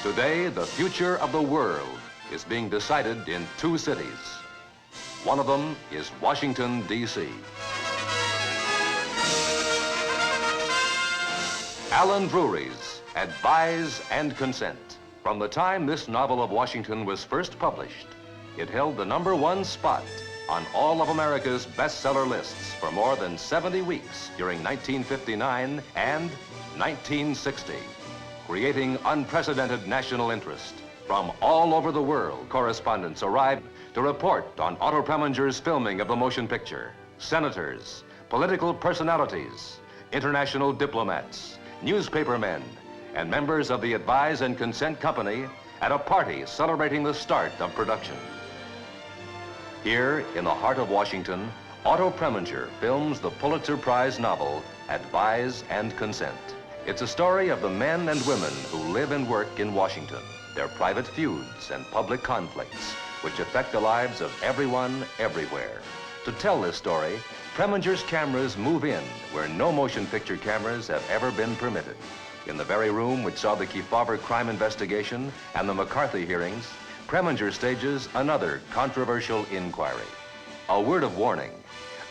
Today, the future of the world is being decided in two cities. One of them is Washington, D.C. Alan Drury's Advise and Consent. From the time this novel of Washington was first published, it held the #1 spot on all of America's bestseller lists for more than 70 weeks during 1959 and 1960, creating unprecedented national interest. From all over the world, correspondents arrived to report on Otto Preminger's filming of the motion picture. Senators, political personalities, international diplomats, newspapermen, and members of the Advise and Consent Company at a party celebrating the start of production. Here, in the heart of Washington, Otto Preminger films the Pulitzer Prize novel, Advise and Consent. It's a story of the men and women who live and work in Washington, their private feuds and public conflicts, which affect the lives of everyone, everywhere. To tell this story, Preminger's cameras move in where no motion picture cameras have ever been permitted. In the very room which saw the Kefauver crime investigation and the McCarthy hearings, Preminger stages another controversial inquiry. A word of warning,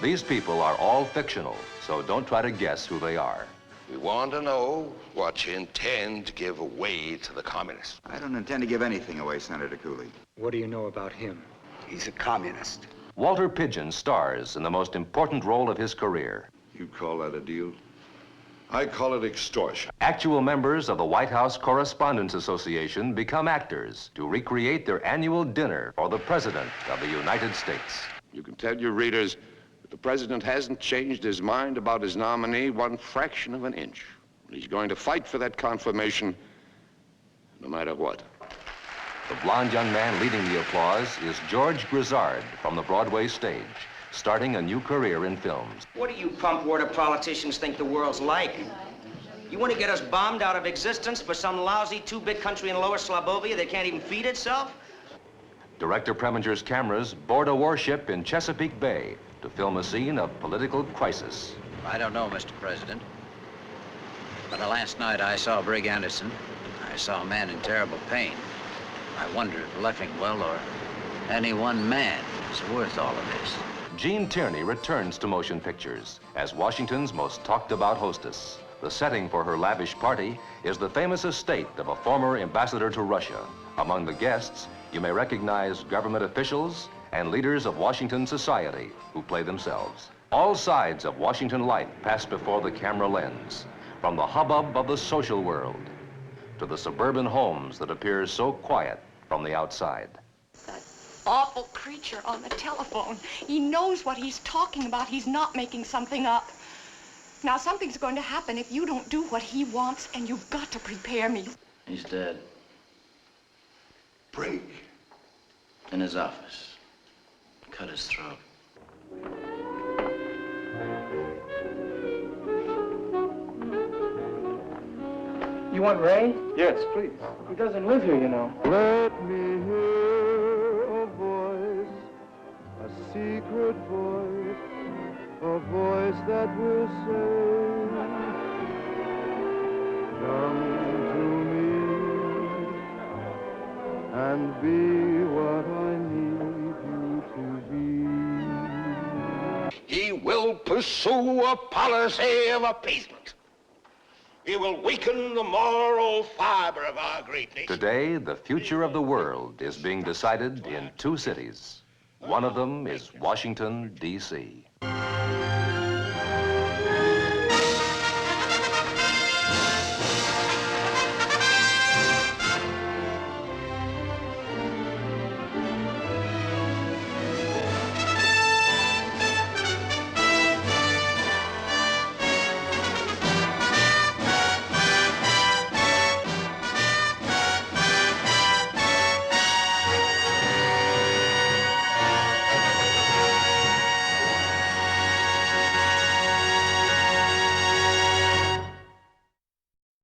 these people are all fictional, so don't try to guess who they are. We want to know what you intend to give away to the communists. I don't intend to give anything away, Senator Cooley. What do you know about him? He's a communist. Walter Pidgeon stars in the most important role of his career. You call that a deal? I call it extortion. Actual members of the White House Correspondents Association become actors to recreate their annual dinner for the President of the United States. You can tell your readers that the president hasn't changed his mind about his nominee one fraction of an inch. He's going to fight for that confirmation no matter what. The blonde young man leading the applause is George Grizzard from the Broadway stage, starting a new career in films. What do you pump-water politicians think the world's like? You want to get us bombed out of existence for some lousy two-bit country in Lower Slobovia that can't even feed itself? Director Preminger's cameras board a warship in Chesapeake Bay to film a scene of political crisis. I don't know, Mr. President. But last night I saw Brig Anderson. I saw a man in terrible pain. I wonder if Leffingwell or any one man is worth all of this. Gene Tierney returns to motion pictures as Washington's most talked-about hostess. The setting for her lavish party is the famous estate of a former ambassador to Russia. Among the guests, you may recognize government officials and leaders of Washington society who play themselves. All sides of Washington life pass before the camera lens, from the hubbub of the social world to the suburban homes that appear so quiet from the outside. That awful creature on the telephone. He knows what he's talking about. He's not making something up. Now, something's going to happen if you don't do what he wants, and you've got to prepare me. He's dead. Break. In his office. Cut his throat. You want Ray? Yes, please. He doesn't live here, you know. Let me hear a voice, a secret voice, a voice that will say, come to me and be what I need you to be. He will pursue a policy of appeasement. He will weaken the moral fiber of our great nation. Today, the future of the world is being decided in two cities. One of them is Washington, D.C.